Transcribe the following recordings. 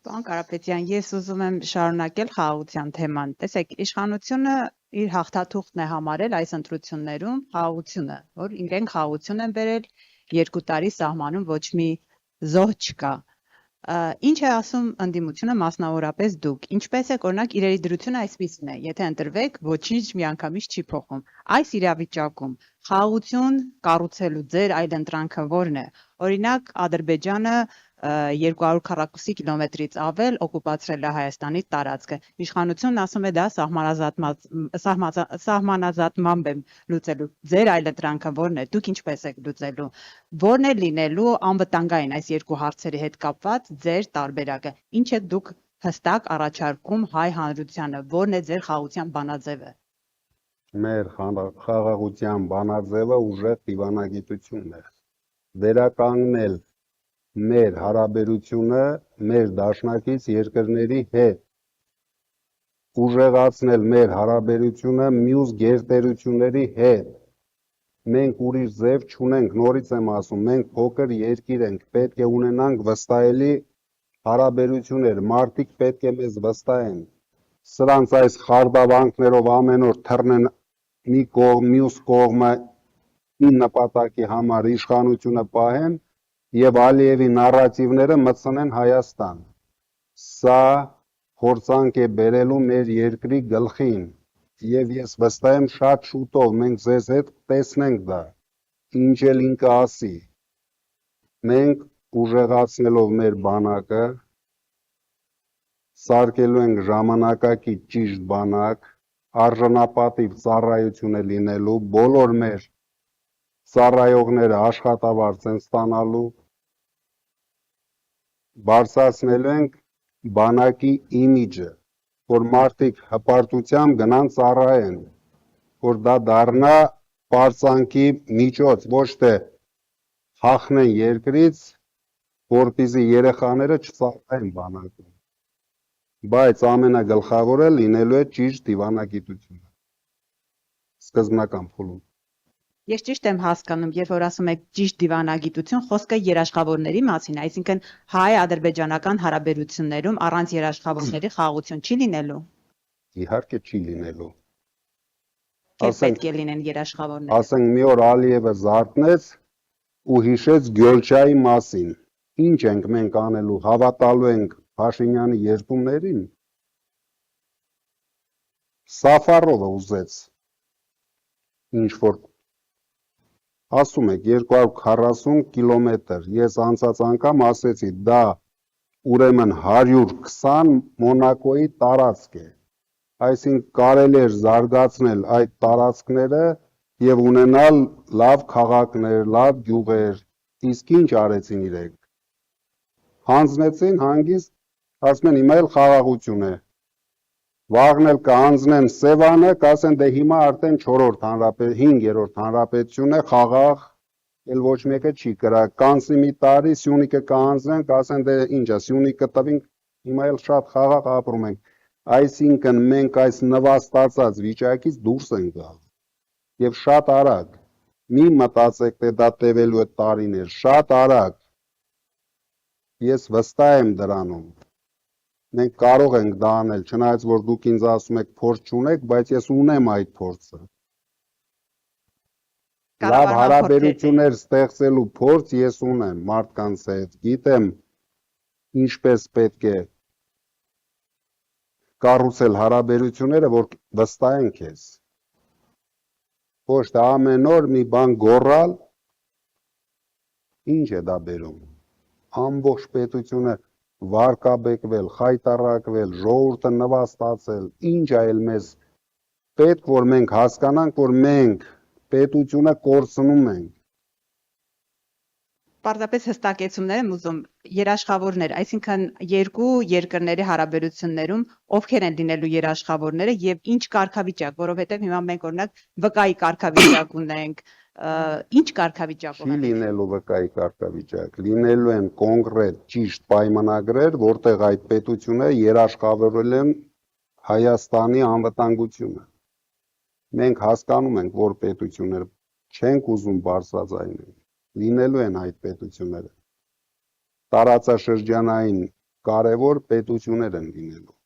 Պարոն Կարապետյան, ես ուզում եմ շարունակել խաղաղության թեման։ Տեսեք, իշխանությունը իր հաղթաթուղթն է համարել այս ընտրություններում խաղաղությունը, որ իրենք խաղաղություն են բերել 2 տարի սահմանում ոչ մի զոհ չկա։ Ինչ է ասում ընդդիմությունը, մասնավորապես դուք, ինչպես է օրինակ իրերի դրությունը այսպիսին է, եթե ընտրվեք, ոչինչ միանգամից չի փոխում։ Այս իրավիճակում խաղաղություն կառուցելու ձեր այլընտրանքը ո՞րն է։ Օրինակ Ադրբեջանը 240 կիլոմետրից ավել օկուպացրել է Հայաստանի տարածքը։ Իշխանությունն ասում է դա սահմանազատմամբ եմ լուծելու։ Ձեր այլընտրանքը ո՞րն է։ Դուք ինչպես եք լուծելու։ Ո՞րն է լինելու անվտանգային այս երկու հարցերի հետ կապված ձեր տարբերակը։ Ինչ եք դուք հստակ առաջարկում հայ հանրությանը, ո՞րն է ձեր խաղաղության բանաձևը։ Մեր խաղաղության բանաձևը ուժեղ դիվանագիտությունն է։ Վերականգնել մեր հարաբերությունը մեր դաշնակից երկրների հետ, ուժեղացնել մեր հարաբերությունը մյուս գերտերությունների հետ։ Մենք ուրիշ ձև չունենք, նորից եմ ասում, մենք փոքր երկիր ենք, պետք է ունենանք վստահելի հարաբերություններ, մարդիկ պետք է մեզ վստահեն։ Սրանց այս խարդավանքներով ամեն օր թռնեն մի կողմ, մյուս կողմը մի նպատակի համար իշխանությունը պահեն եւ Ալիևի նարատիվները մտցնեն Հայաստան։ Սա փորձանք է բերելու մեր երկրի գլխին եւ ես վստահ եմ շատ շուտով մենք ձեզ հետ տեսնենք դա, ինչ էլ ինքը ասի։ Մենք ուժեղացնելով մեր բանակը սարքելու ենք ժամանակակից ճիշտ բանակ, արժանապատիվ ծառայություն է լինելու, բոլոր մեր ծառայողները աշխատավարձ են ստանալու, բարձրացնելու ենք բանակի իմիջը, որ մարդիկ հպարտությամբ գնան ծառայեն, որ դա դառնա պարծանքի միջոց, ոչ թե հախնեն երկրից, որպեսզի երեխաները չծառայեն բանակում, բայց ամենագլխավորը լինելու է ճիշտ դիվանագիտությունը, սկզբնական փուլում։ Ես ճիշտ եմ հասկանում, երբ որ ասում եք ճիշտ դիվանագիտություն, խոսքը երաշխավորների մասին, այսինքն հայ-ադրբեջանական հարաբերություններում առանց երաշխավորների խաղաղություն չի լինելու։ Իհարկե չի լինելու։ Չէ՞ պետք է լինեն երաշխավորներ։ Ասենք մի օր Ալիևը զարթնեց ու հիշեց Գյոլչայի մասին։ Ինչ ենք մենք անելու, հավատալու ենք Փաշինյանի երդումներին։ Սաֆարովը ուզեց ինչ որ ասում եք 240 կիլոմետր, ես անցած անգամ ասեցի, դա ուրեմն 120 Մոնակոյի տարածք է, այսինքն կարելի էր զարգացնել այդ տարածքները և ունենալ լավ քաղաքներ, լավ գյուղեր, իսկ ինչ արեցին իրենք, հանձնեցին հանգիստ, ասում են հիմա էլ խաղաղություն է, վաղն էլ կհանձնեն Սևանը, կասեն դե հիմա արդեն 5-րդ հանրապետություն է, խաղաղ, էլ ոչ մեկը չի կրա, կանցնի մի տարի, Սյունիքը կհանձնեն, կասեն դե ինչ է, Սյունիքը տվինք, հիմա էլ շատ խաղաղ ապրում ենք, այսինքն մենք այս նվաստացած վիճակից դուրս ենք գալ, և շատ արագ, մի մտածեք, թե դա տևելու է տարիներ, շատ արագ, ես վստահ եմ դրանում, մենք կարող ենք դա անել, չնայած որ դուք ինձ ասում եք փորձ չունեք, բայց ես ունեմ այդ փորձը։ Լավ հարաբերություններ ստեղծելու փորձ ես ունեմ մարդկանց հետ, գիտեմ ինչպես պետք է կառուցել հարաբերությունները, որ վստահեն քեզ։ Ոչ թե ամեն օր մի բան գոռալ, ինչ է դա բերում։ Ամբողջ պետությունը վարկաբեկվել, խայտառակվել, ժողովուրդը նվաստացել, ինչ այլ մեզ պետք, որ մենք հասկանանք, որ մենք պետությունը կորցնում ենք։ Պարզապես հստակեցումներ եմ ուզում, երաշխավորներ, այսինքն երկու երկրների հարաբերություններում ովքեր են լինելու երաշխավորները եւ ինչ կարգավիճակ, որովհետեւ հիմա մենք օրինակ վկայի կարգավիճակ ունենք, ինչ կարգավիճակով Չի լինելու վկայի կարգավիճակ, լինելու են կոնկրետ ճիշտ պայմանագրեր, որտեղ այդ պետությունը երաշխավորել են Հայաստանի անվտանգությունը։ Մենք հասկանում ենք, որ պետություններ չենք ուզում բարձրաձայնել, լինելու են այդ պետությունները։ Տարածաշրջանային կարևոր պետություններ են լինելու։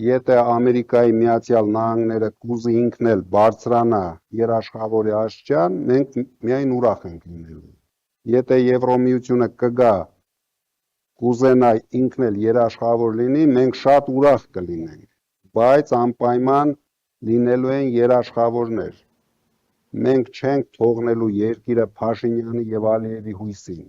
Եթե Ամերիկայի Միացյալ Նահանգները կուզի ինքն էլ բարձրանա երաշխավորի աստիճան, մենք միայն ուրախ ենք լինելու։ Եթե Եվրոմիությունը կգա կուզենա ինքն էլ երաշխավոր լինի, մենք շատ ուրախ կլինենք, բայց անպայման լինելու են երաշխավորներ։ Մենք չենք թողնելու երկիրը Փաշինյանի եւ Ալիևի հույսին։